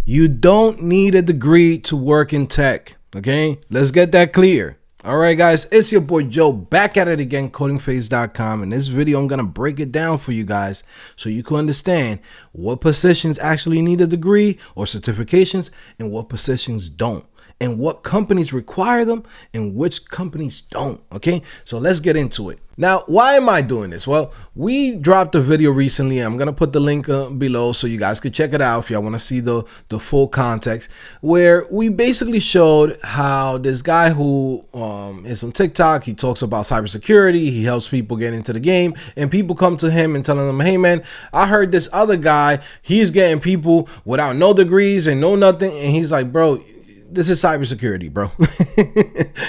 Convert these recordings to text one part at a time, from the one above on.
You don't need a degree to work in tech, okay? Let's get that clear. All right, guys, it's your boy Joe back at it again, CodingPhase.com. In this video, I'm going to break it down for you guys so you can understand what positions actually need a degree or certifications and what positions don't, and what companies require them and which companies don't, okay? So let's get into it. Now, why am I doing this? Well, we dropped a video recently. I'm going to put the link below so you guys could check it out if y'all want to see the full context, where we basically showed how this guy who is on TikTok, he talks about cybersecurity, he helps people get into the game, and people come to him and telling him, hey man, I heard this other guy, he's getting people without no degrees and no nothing, and he's like, bro, this is cybersecurity, bro.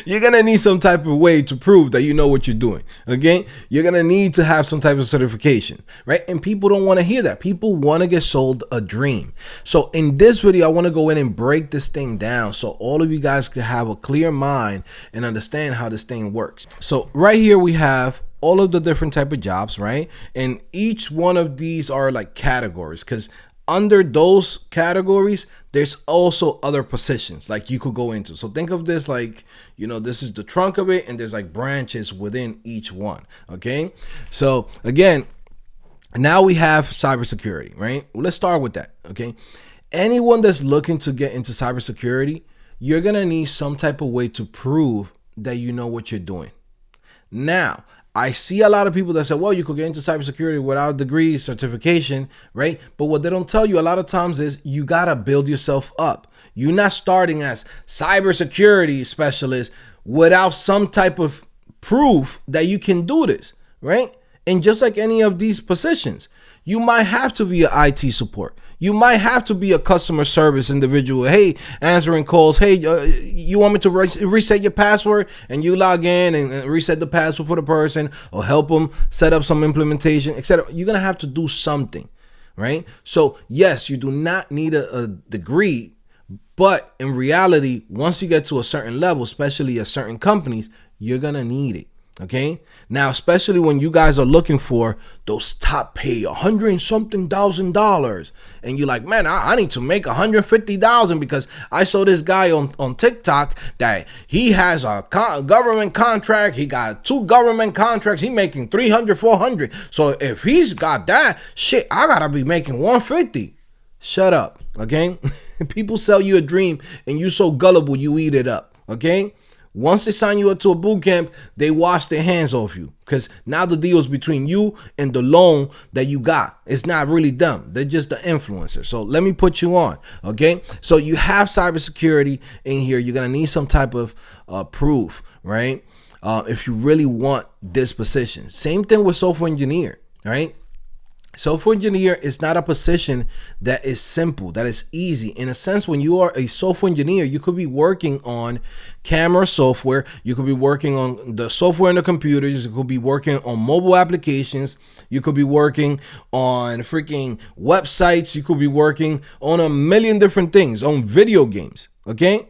You're going to need some type of way to prove that you know what you're doing, okay? You're going to need to have some type of certification, right? And people don't want to hear that. People want to get sold a dream. So in this video, I want to go in and break this thing down so all of you guys can have a clear mind and understand how this thing works. So right here we have all of the different type of jobs, right? And each one of these are like categories, because under those categories, there's also other positions like you could go into. So think of this like, you know, this is the trunk of it and there's like branches within each one. Okay. So again, now we have cybersecurity, right? Well, let's start with that. Okay. Anyone that's looking to get into cybersecurity, you're going to need some type of way to prove that you know what you're doing. Now, I see a lot of people that say, well, you could get into cybersecurity without a degree, certification, right? But what they don't tell you a lot of times is you got to build yourself up. You're not starting as cybersecurity specialist without some type of proof that you can do this, right? And just like any of these positions, you might have to be an IT support. You might have to be a customer service individual. Hey, answering calls. Hey, you want me to reset your password? And you log in and reset the password for the person, or help them set up some implementation, etc. You're going to have to do something, right? So yes, you do not need a degree, but in reality, once you get to a certain level, especially at certain companies, you're going to need it. Okay. Now, especially when you guys are looking for those top pay $100 and something thousand, and you're like, man, I need to make $150,000 because I saw this guy on TikTok that he has a government contract. He got 2 government contracts. He making 300, 400. So if he's got that shit, I gotta be making 150. Shut up. Okay. People sell you a dream and you so gullible, you eat it up. Okay. Once they sign you up to a boot camp, they wash their hands off you, because now the deal is between you and the loan that you got. It's not really them. They're just the influencer. So let me put you on. Okay. So you have cybersecurity in here. You're going to need some type of proof, right? If you really want this position. Same thing with software engineer, right? Software engineer is not a position that is simple, that is easy. In a sense, when you are a software engineer, you could be working on camera software, you could be working on the software in the computers, you could be working on mobile applications, you could be working on freaking websites, you could be working on a million different things, on video games, okay?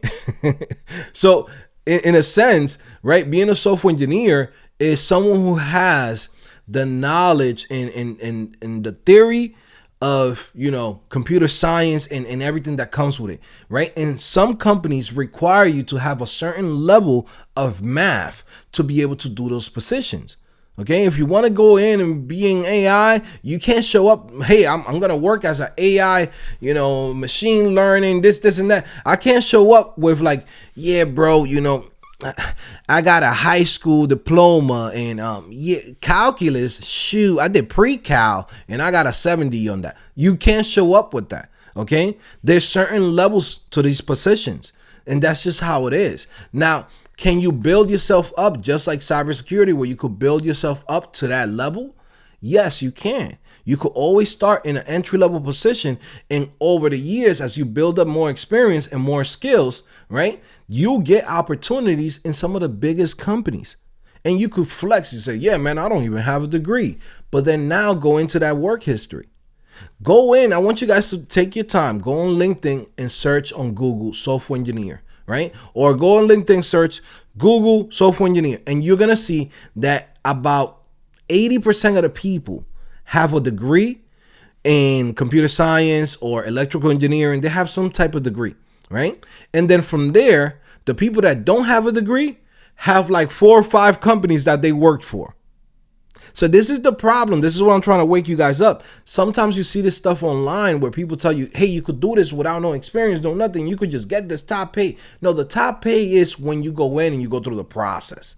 So in a sense, right, being a software engineer is someone who has the knowledge and the theory of, you know, computer science and everything that comes with it, right? And some companies require you to have a certain level of math to be able to do those positions. Okay, if you want to go in and be in AI, you can't show up, hey, I'm going to work as an AI, you know, machine learning, this, and that. I can't show up with like, yeah, bro, you know, I got a high school diploma in calculus. Shoot, I did pre-cal and I got a 70 on that. You can't show up with that. Okay, there's certain levels to these positions, and that's just how it is. Now, can you build yourself up just like cybersecurity, where you could build yourself up to that level? Yes, you can. You could always start in an entry-level position, and over the years, as you build up more experience and more skills, right, you'll get opportunities in some of the biggest companies. And you could flex. You say, yeah, man, I don't even have a degree. But then now go into that work history. Go in. I want you guys to take your time. Go on LinkedIn and search on Google software engineer, right? Or go on LinkedIn, search Google software engineer, and you're going to see that about 80% of the people have a degree in computer science or electrical engineering. They have some type of degree, right? And then from there, the people that don't have a degree have like 4 or 5 companies that they worked for. So this is the problem. This is what I'm trying to wake you guys up. Sometimes you see this stuff online where people tell you, hey, you could do this without no experience, no nothing. You could just get this top pay. No, the top pay is when you go in and you go through the process.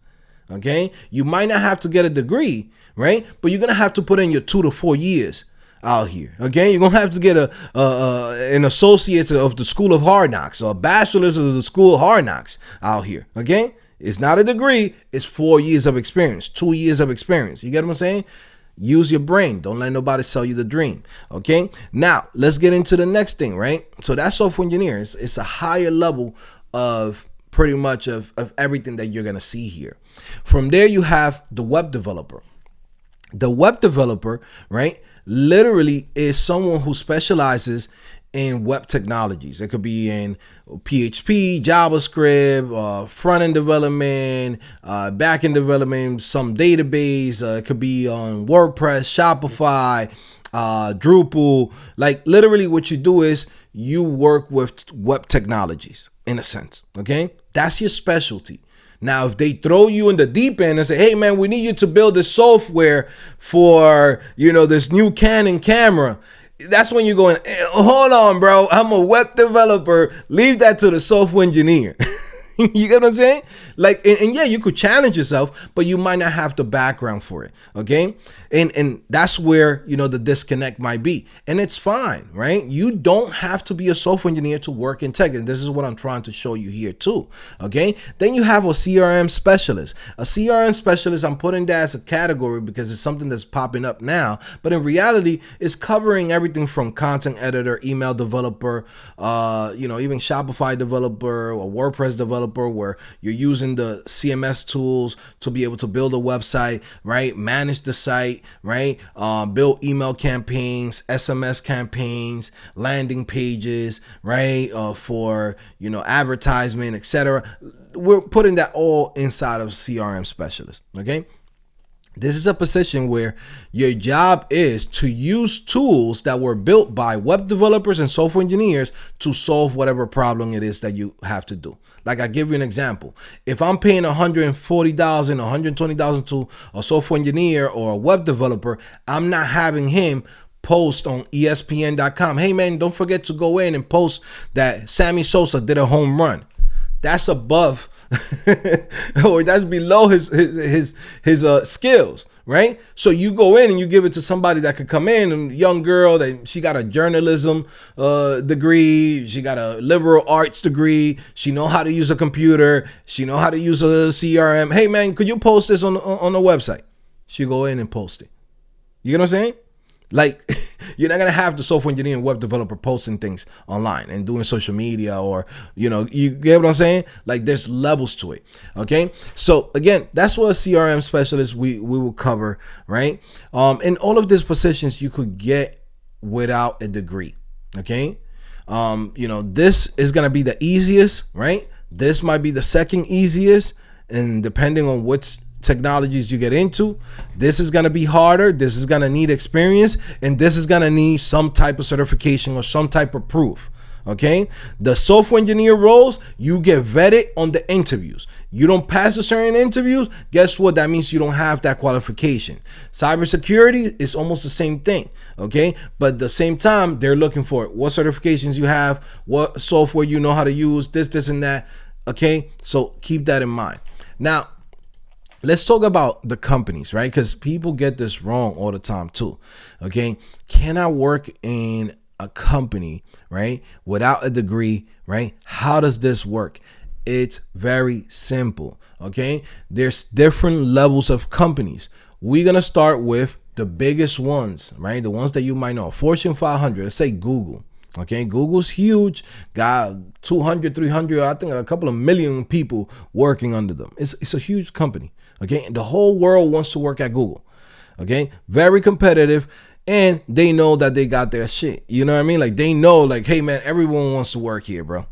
Okay? You might not have to get a degree, right? But you're going to have to put in your 2 to 4 years out here. Okay? You're going to have to get an associate of the School of Hard Knocks or a bachelor's of the School of Hard Knocks out here. Okay? It's not a degree. It's 4 years of experience, 2 years of experience. You get what I'm saying? Use your brain. Don't let nobody sell you the dream. Okay. Now let's get into the next thing, right? So that's software engineering. It's a higher level of pretty much of everything that you're going to see here. From there, you have the web developer. The web developer, right, literally is someone who specializes in web technologies. It could be in PHP, JavaScript, front-end development, back-end development, some database. It could be on WordPress, Shopify, Drupal. Like literally what you do is you work with web technologies in a sense, okay? That's your specialty. Now, if they throw you in the deep end and say, hey, man, we need you to build this software for, this new Canon camera, that's when you're going, hold on, bro. I'm a web developer. Leave that to the software engineer. You get what I'm saying? Like, and yeah, you could challenge yourself, but you might not have the background for it. Okay. And that's where, the disconnect might be. And it's fine, right? You don't have to be a software engineer to work in tech. And this is what I'm trying to show you here too. Okay. Then you have a CRM specialist. A CRM specialist, I'm putting that as a category because it's something that's popping up now. But in reality, it's covering everything from content editor, email developer, even Shopify developer or WordPress developer, where you're using the CMS tools to be able to build a website, right? Manage the site, right? Build email campaigns, SMS campaigns, landing pages, right? For, advertisement, etc. We're putting that all inside of CRM specialist, okay? This is a position where your job is to use tools that were built by web developers and software engineers to solve whatever problem it is that you have to do. Like I give you an example. If I'm paying $140,000, $120,000 to a software engineer or a web developer, I'm not having him post on ESPN.com. Hey man, don't forget to go in and post that Sammy Sosa did a home run. That's above or that's below his skills, right? So you go in and you give it to somebody that could come in, and young girl that she got a journalism degree, she got a liberal arts degree, she know how to use a computer, she know how to use a CRM. Hey man, could you post this on the website? She go in and post it. You know what I'm saying? Like, you're not going to have the software engineer and web developer posting things online and doing social media or, you get what I'm saying? Like, there's levels to it. Okay. So again, that's what a CRM specialist we will cover, right? In all of these positions you could get without a degree. Okay. This is going to be the easiest, right? This might be the second easiest, and depending on what's technologies you get into, this is going to be harder, this is going to need experience, and this is going to need some type of certification or some type of proof. Okay, the software engineer roles, you get vetted on the interviews. You don't pass a certain interviews, guess what? That means you don't have that qualification. Cybersecurity is almost the same thing. Okay, but at the same time, they're looking for what certifications you have, what software you know how to use, this and that. Okay, so keep that in mind. Now let's talk about the companies, right? Because people get this wrong all the time too. Okay, can I work in a company, right, without a degree, right? How does this work? It's very simple. Okay, there's different levels of companies. We're gonna start with the biggest ones, right? The ones that you might know. Fortune 500. Let's say Google. Okay, Google's huge, got 200, 300, I think a couple of million people working under them. It's a huge company. Okay, and the whole world wants to work at Google. Okay, very competitive, and they know that they got their shit. You know what I mean? Like, they know, like, hey man, everyone wants to work here, bro.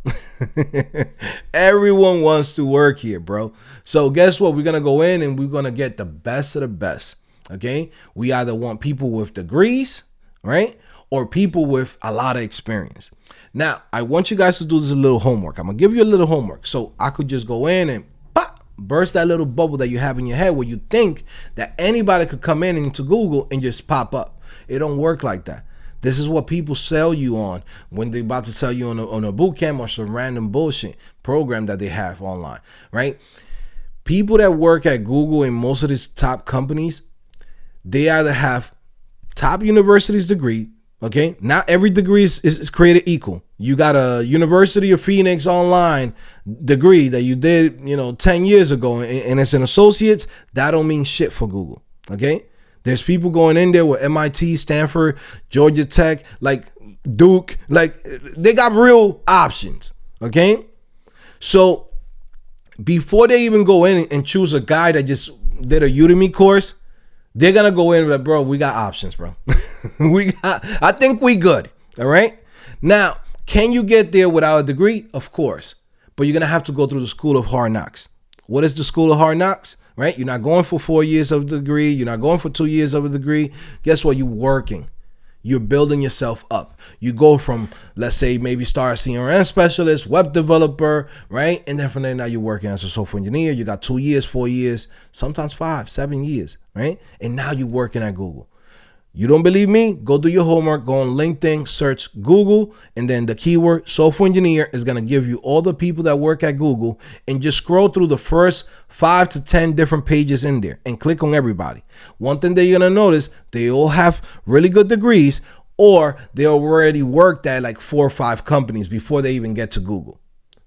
Everyone wants to work here, bro. So guess what? We're gonna go in and we're gonna get the best of the best. Okay, we either want people with degrees, right, or people with a lot of experience. Now, I want you guys to do this a little homework. I'm gonna give you a little homework so I could just go in and burst that little bubble that you have in your head where you think that anybody could come in into Google and just pop up. It don't work like that. This is what people sell you on when they're about to sell you on a boot camp or some random bullshit program that they have online, right? People that work at Google and most of these top companies, they either have top university's degree. Okay, not every degree is created equal. You got a University of Phoenix online degree that you did, 10 years ago, and it's an associate's. That don't mean shit for Google. Okay, there's people going in there with MIT, Stanford, Georgia Tech, like Duke, like they got real options. Okay, so before they even go in and choose a guy that just did a Udemy course, they're gonna go in like, bro, we got options, bro. I think we good. All right. Now, can you get there without a degree? Of course. But you're going to have to go through the school of hard knocks. What is the school of hard knocks? Right? You're not going for 4 years of a degree. You're not going for 2 years of a degree. Guess what? You're working. You're building yourself up. You go from, let's say, maybe start a CRM specialist, web developer, right? And then from there, now you're working as a software engineer. You got 2 years, 4 years, sometimes 5, 7 years, right? And now you're working at Google. You don't believe me? Go do your homework. Go on LinkedIn, search Google, and then the keyword software engineer is going to give you all the people that work at Google, and just scroll through the first 5 to 10 different pages in there and click on everybody. One thing that you're going to notice, they all have really good degrees, or they already worked at like 4 or 5 companies before they even get to Google.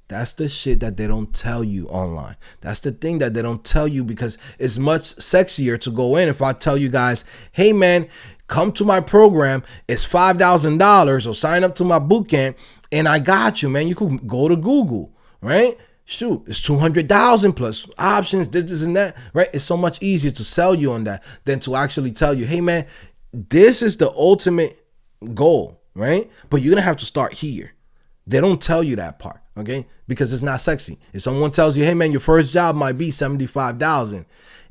That's the shit that they don't tell you online. That's the thing that they don't tell you, because it's much sexier to go in. If I tell you guys, hey man, come to my program, it's $5,000, or sign up to my bootcamp, and I got you, man. You could go to Google, right? Shoot, it's 200,000 plus options, this and that, right? It's so much easier to sell you on that than to actually tell you, hey man, this is the ultimate goal, right? But you're gonna have to start here. They don't tell you that part, okay? Because it's not sexy. If someone tells you, hey man, your first job might be $75,000,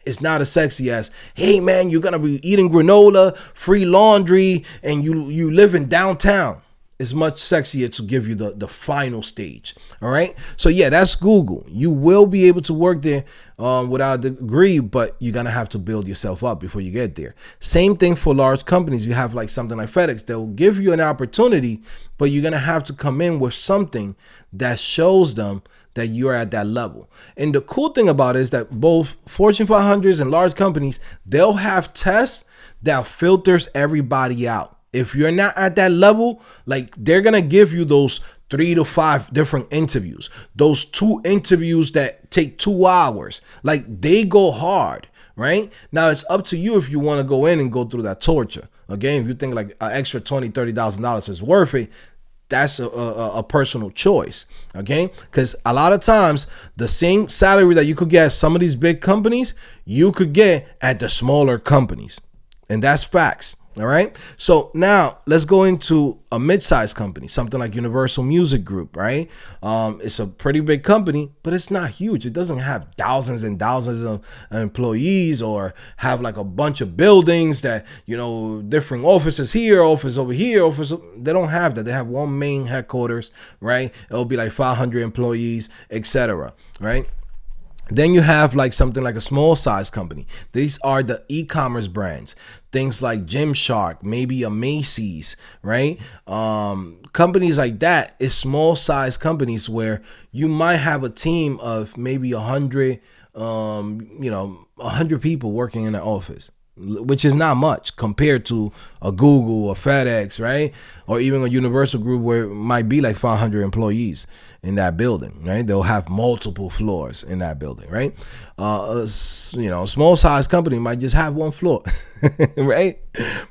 it's not as sexy as, hey man, you're gonna be eating granola, free laundry, and you live in downtown. It's much sexier to give you the final stage. All right. So yeah, that's Google. You will be able to work there without a degree, but you're gonna have to build yourself up before you get there. Same thing for large companies. You have like something like FedEx. They'll give you an opportunity, but you're gonna have to come in with something that shows them that you're at that level. And the cool thing about it is that both Fortune 500s and large companies, they'll have tests that filters everybody out. If you're not at that level, like they're going to give you those 3 to 5 different interviews, those 2 interviews that take 2 hours, like they go hard, right? Now it's up to you if you want to go in and go through that torture. Again, if you think like an extra $20,000, $30,000 is worth it, that's a personal choice, okay? Because a lot of times the same salary that you could get at some of these big companies, you could get at the smaller companies. And that's facts. All right. So now let's go into a mid-sized company, something like Universal Music Group, right? It's a pretty big company, but it's not huge. It doesn't have thousands and thousands of employees or have like a bunch of buildings that, different offices here, office over here, office. They don't have that. They have one main headquarters, right? It'll be like 500 employees, etc. Right? Then you have like something like a small size company. These are the e-commerce brands, things like Gymshark, maybe a Macy's, right? Companies like that is small size companies where you might have a team of maybe 100 people working in the office, which is not much compared to a Google or FedEx, right? Or even a Universal Group where it might be like 500 employees in that building, right? They'll have multiple floors in that building, right? A small size company might just have 1 floor, right?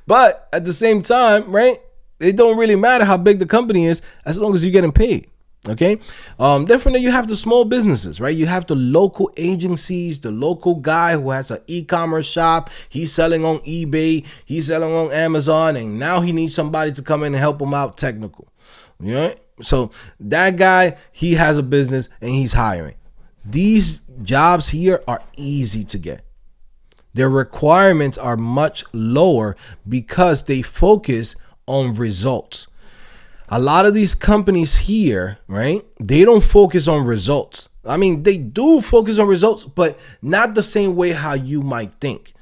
But at the same time, right? It don't really matter how big the company is as long as you're getting paid. Okay. Definitely you have the small businesses, right? You have the local agencies, the local guy who has an e-commerce shop. He's selling on eBay. He's selling on Amazon. And now he needs somebody to come in and help him out technical. You know? So that guy, he has a business and he's hiring. These jobs here are easy to get. Their requirements are much lower because they focus on results. A lot of these companies here, right? They don't focus on results. I mean, they do focus on results, but not the same way how you might think.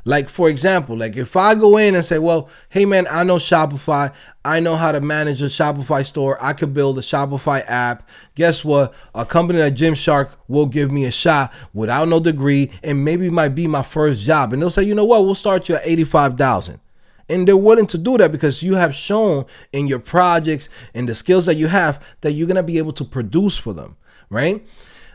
Like, for example, like if I go in and say, well, hey man, I know Shopify. I know how to manage a Shopify store. I could build a Shopify app. Guess what? A company like Gymshark will give me a shot without no degree, and maybe it might be my first job. And they'll say, you know what? We'll start you at 85,000. And they're willing to do that because you have shown in your projects and the skills that you have that you're going to be able to produce for them, right?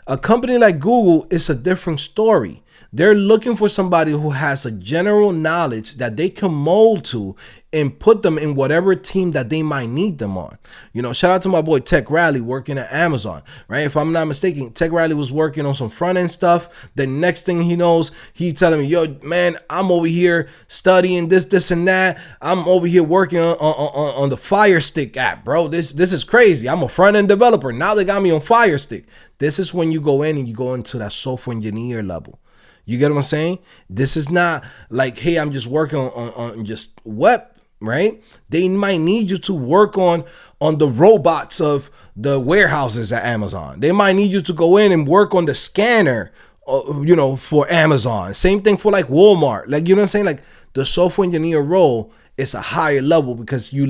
A company like Google is a different story. They're looking for somebody who has a general knowledge that they can mold to and put them in whatever team that they might need them on. You know, shout out to my boy Tech Rally working at Amazon, right? If I'm not mistaken, Tech Rally was working on some front end stuff. The next thing he knows, he telling me, yo, man, I'm over here studying this, and that. I'm over here working on the Fire Stick app, bro. This is crazy. I'm a front end developer. Now they got me on Fire Stick. This is when you go in and you go into that software engineer level. You get what I'm saying? This is not like, hey, I'm just working on just web, right? They might need you to work on the robots of the warehouses at Amazon. They might need you to go in and work on the scanner, you know, for Amazon. Same thing for like Walmart. Like, you know what I'm saying? Like the software engineer role is a higher level because you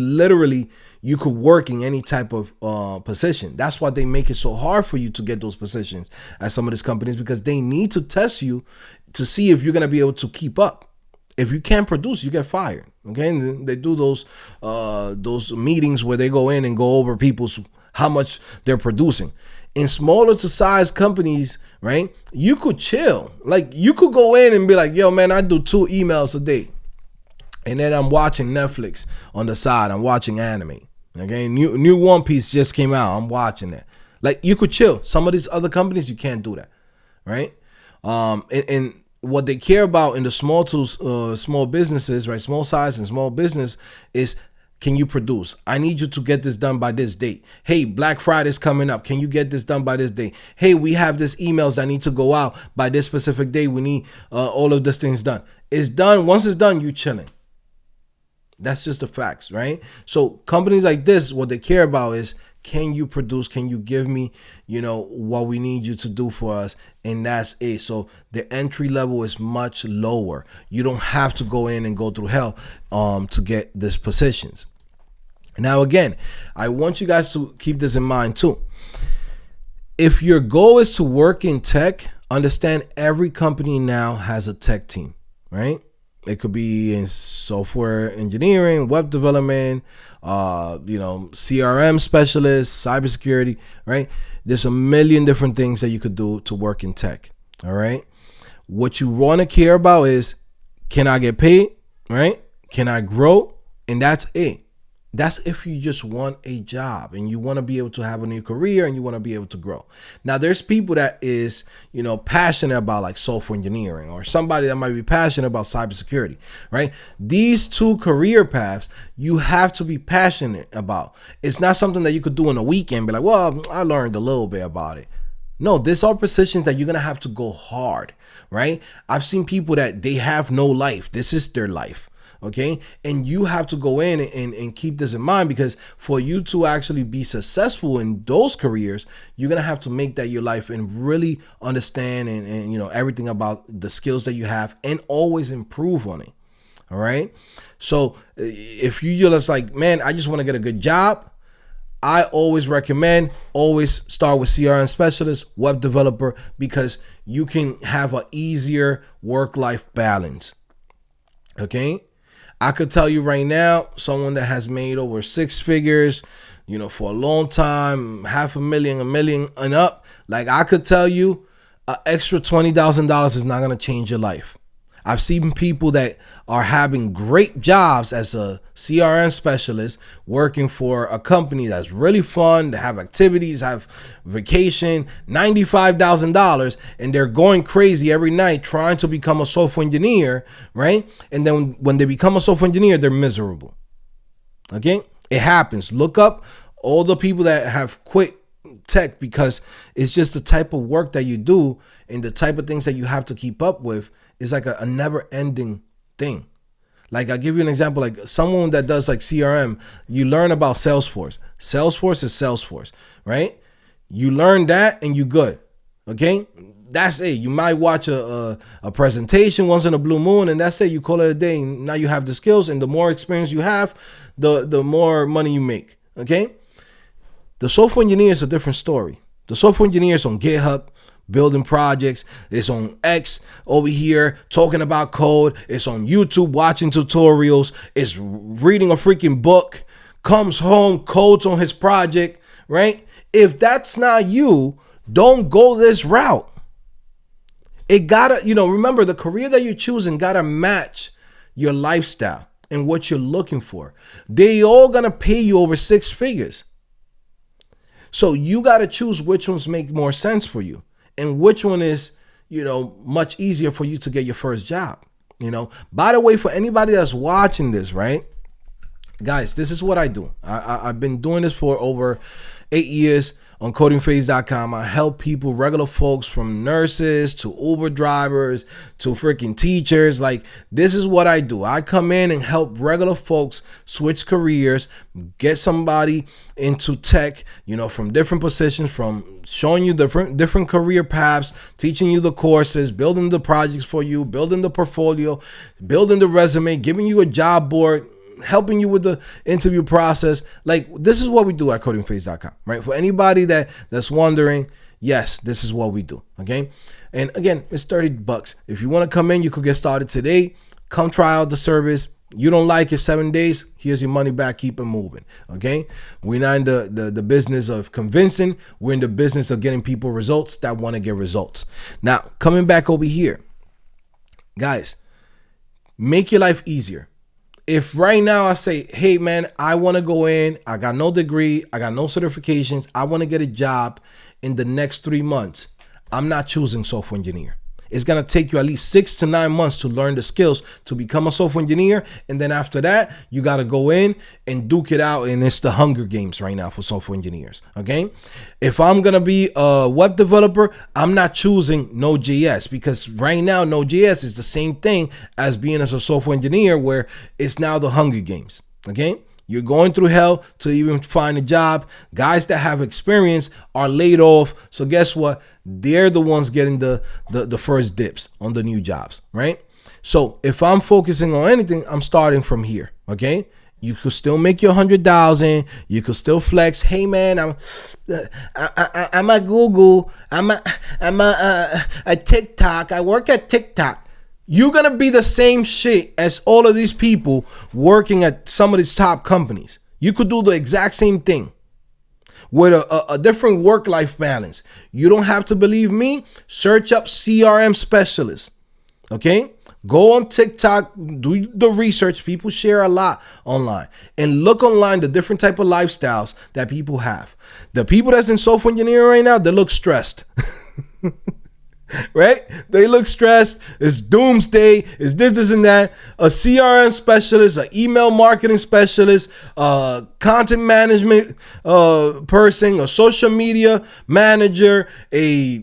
could work in any type of position. That's why they make it so hard for you to get those positions at some of these companies, because they need to test you to see if you're going to be able to keep up. If you can't produce, you get fired. Okay, and they do those meetings where they go in and go over how much they're producing. In smaller to size companies, right, you could chill. Like you could go in and be like, yo, man, I do 2 emails a day. And then I'm watching Netflix on the side. I'm watching anime. Okay, new One Piece just came out. I'm watching it. Like you could chill. Some of these other companies, you can't do that, right? And what they care about in the small businesses, right? Small size and small business is, can you produce? I need you to get this done by this date. Hey, Black Friday's coming up. Can you get this done by this date? Hey, we have this emails that need to go out by this specific day. We need all of these things done. It's done. Once it's done, you chilling. That's just the facts, right? So companies like this, what they care about is, can you produce? Can you give me, you know, what we need you to do for us? And that's it. So the entry level is much lower. You don't have to go in and go through hell to get these positions. Now, again, I want you guys to keep this in mind too. If your goal is to work in tech, understand every company now has a tech team, right? It could be in software engineering, web development, CRM specialists, cybersecurity, right? There's a million different things that you could do to work in tech, all right? What you want to care about is, can I get paid, right? Can I grow? And that's it. That's if you just want a job and you want to be able to have a new career and you want to be able to grow. Now, there's people that is, passionate about like software engineering, or somebody that might be passionate about cybersecurity, right? These 2 career paths you have to be passionate about. It's not something that you could do in a weekend, be like, well, I learned a little bit about it. No, these are positions that you're going to have to go hard, right? I've seen people that they have no life. This is their life. Okay, and you have to go in and keep this in mind, because for you to actually be successful in those careers, you're gonna have to make that your life and really understand and everything about the skills that you have and always improve on it. All right. So if you're just like, man, I just want to get a good job, I always recommend always start with CRM specialist, web developer, because you can have an easier work-life balance. Okay. I could tell you right now, someone that has made over 6 figures, for a long time, $500,000, $1 million and up, like I could tell you, an extra $20,000 is not going to change your life. I've seen people that are having great jobs as a CRM specialist, working for a company that's really fun, they have activities, have vacation, $95,000, and they're going crazy every night trying to become a software engineer, right? And then when they become a software engineer, they're miserable. Okay? It happens. Look up all the people that have quit tech because it's just the type of work that you do and the type of things that you have to keep up with. It's like a never ending thing. Like I'll give you an example, like someone that does like CRM, you learn about Salesforce. Salesforce is Salesforce, right? You learn that and you good. Okay? That's it. You might watch a presentation once in a blue moon and that's it. You call it a day. And now you have the skills, and the more experience you have, the more money you make. Okay? The software engineer is a different story. The software engineer is on GitHub, building projects. It's on X over here talking about code. It's on YouTube watching tutorials. It's reading a freaking book. Comes home, codes on his project, right? If that's not you, don't go this route. It gotta, remember, the career that you're choosing gotta match your lifestyle and what you're looking for. They all gonna pay you over 6 figures. So you gotta choose which ones make more sense for you and which one is, much easier for you to get your first job. By the way, for anybody that's watching this, right? Guys, this is what I do. I've been doing this for over 8 years on CodingPhase.com. I help people, regular folks, from nurses to Uber drivers to freaking teachers. Like, this is what I do. I come in and help regular folks switch careers, get somebody into tech, from different positions, from showing you different career paths, teaching you the courses, building the projects for you, building the portfolio, building the resume, giving you a job board, helping you with the interview process. Like, this is what we do at CodingPhase.com, right? For anybody that's wondering, yes, this is what we do. Okay. And again, it's $30. If you want to come in, you could get started today. Come try out the service. You don't like it, 7 days, here's your money back. Keep it moving. Okay. We're not in the business of convincing. We're in the business of getting people results that want to get results. Now, coming back over here, guys, make your life easier. If right now I say, hey man, I want to go in, I got no degree, I got no certifications, I want to get a job in the next 3 months, I'm not choosing software engineer. It's going to take you at least 6 to 9 months to learn the skills to become a software engineer. And then after that, you got to go in and duke it out. And it's the Hunger Games right now for software engineers. Okay. If I'm going to be a web developer, I'm not choosing Node.js, because right now Node.js is the same thing as being as a software engineer, where it's now the Hunger Games. Okay. You're going through hell to even find a job. Guys that have experience are laid off. So guess what? They're the ones getting the first dips on the new jobs, right? So if I'm focusing on anything, I'm starting from here, okay? You could still make your 100,000. You could still flex. Hey man, I'm at Google. I'm at TikTok. I work at TikTok. You're going to be the same shit as all of these people working at some of these top companies. You could do the exact same thing with a different work-life balance. You don't have to believe me. Search up CRM specialists. Okay? Go on TikTok, do the research. People share a lot online. And look online the different type of lifestyles that people have. The people that's in software engineering right now, they look stressed. Right? They look stressed. It's doomsday. It's this and that. A CRM specialist, an email marketing specialist, a content management person, a social media manager, a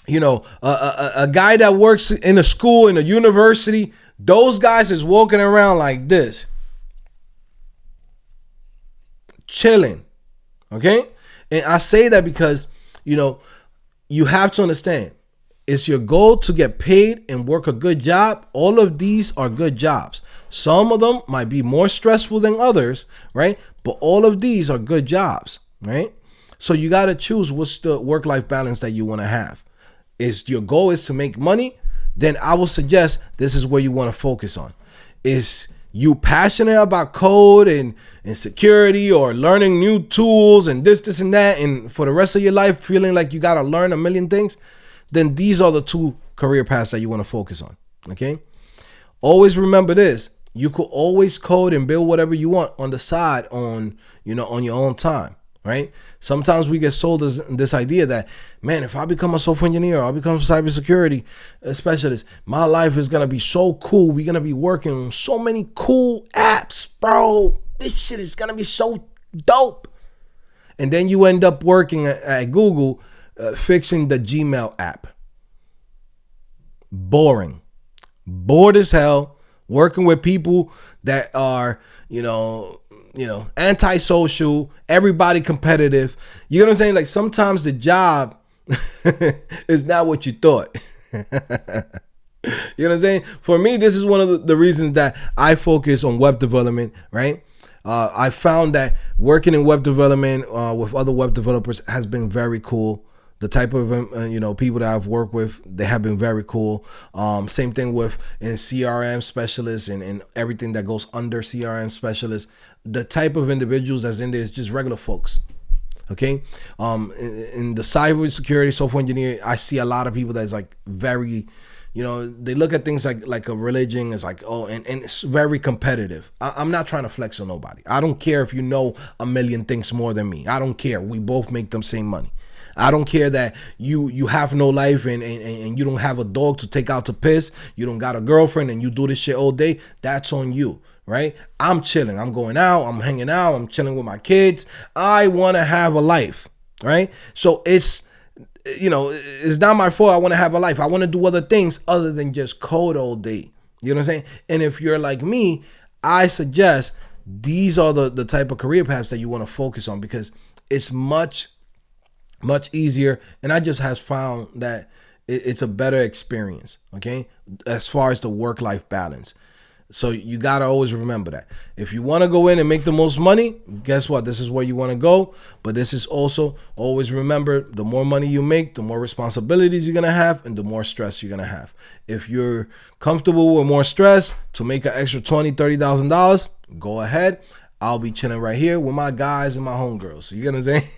guy that works in a school, in a university. Those guys is walking around like this, chilling. Okay? And I say that because, you have to understand, it's your goal to get paid and work a good job. All of these are good jobs. Some of them might be more stressful than others, right? But all of these are good jobs, right? So you got to choose what's the work-life balance that you want to have. Is your goal is to make money? Then I will suggest this is where you want to focus on. Is you passionate about code and security, or learning new tools and this and that, and for the rest of your life feeling like you got to learn a million things? Then these are the 2 career paths that you want to focus on. Okay. Always remember this. You could always code and build whatever you want on the side on your own time. Right. Sometimes we get sold this idea that, man, if I become a software engineer, I'll become a cybersecurity specialist, my life is going to be so cool. We're going to be working on so many cool apps, bro. This shit is going to be so dope. And then you end up working at Google, fixing the Gmail app. Boring. Bored as hell. working with people that are, antisocial, everybody competitive. You know what I'm saying? Like sometimes the job is not what you thought. You know what I'm saying? For me, this is one of the reasons that I focus on web development, right? I found that working in web development with other web developers has been very cool. The type of people that I've worked with, they have been very cool. Same thing with in CRM specialists and everything that goes under CRM specialists. The type of individuals that's in there is just regular folks. Okay. In the cybersecurity software engineer, I see a lot of people that's like very, they look at things like a religion. It's like, oh, and it's very competitive. I'm not trying to flex on nobody. I don't care if you know a million things more than me. I don't care. We both make the same money. I don't care that you have no life and you don't have a dog to take out to piss. You don't got a girlfriend and you do this shit all day. That's on you, right? I'm chilling. I'm going out. I'm hanging out. I'm chilling with my kids. I want to have a life, right? So it's not my fault. I want to have a life. I want to do other things other than just code all day. You know what I'm saying? And if you're like me, I suggest these are the type of career paths that you want to focus on because it's much easier, and I just have found that it's a better experience, okay, as far as the work-life balance. So you got to always remember that if you want to go in and make the most money, guess what? This is where you want to go. But this is also always remember, the more money you make, the more responsibilities you're going to have and the more stress you're going to have. If you're comfortable with more stress to make an extra $20,000, $30,000, go ahead. I'll be chilling right here with my guys and my homegirls. So you get what I'm saying?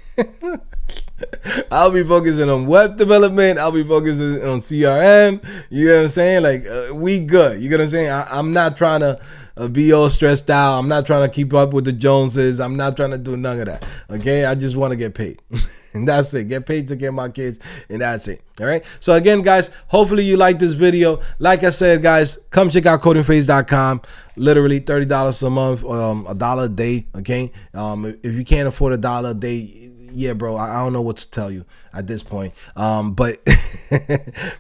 I'll be focusing on web development. I'll be focusing on CRM. You know what I'm saying? Like we good. You know what I'm saying? I'm not trying to be all stressed out. I'm not trying to keep up with the Joneses. I'm not trying to do none of that. Okay? I just want to get paid. And that's it. Get paid to get my kids. And that's it. All right. So again, guys, hopefully you like this video. Like I said, guys, come check out CodingPhase.com. Literally $30 a month, $1 a day. Okay. If you can't afford $1 a day, yeah, bro, I don't know what to tell you at this point. But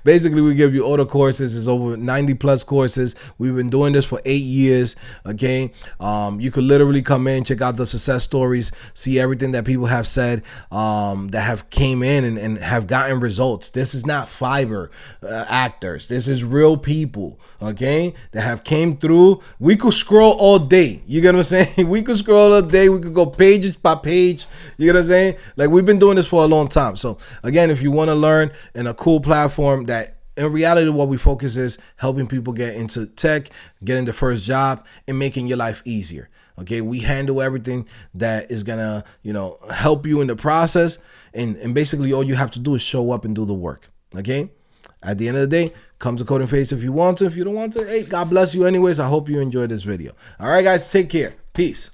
basically, we give you all the courses. It's over 90 plus courses. We've been doing this for 8 years. Okay. You could literally come in, check out the success stories, see everything that people have said that have came in and have gotten results. This is not Fiverr actors. This is real people, okay, that have came through. We could scroll all day. You get what I'm saying? We could scroll all day. We could go pages by page. You get what I'm saying? Like, we've been doing this for a long time. So again, if you want to learn in a cool platform that in reality, what we focus is helping people get into tech, getting their first job, and making your life easier. Okay, we handle everything that is gonna, help you in the process, and basically all you have to do is show up and do the work. Okay, at the end of the day, come to CodingPhase if you want to. If you don't want to, hey, God bless you anyways. I hope you enjoyed this video. All right, guys, take care. Peace.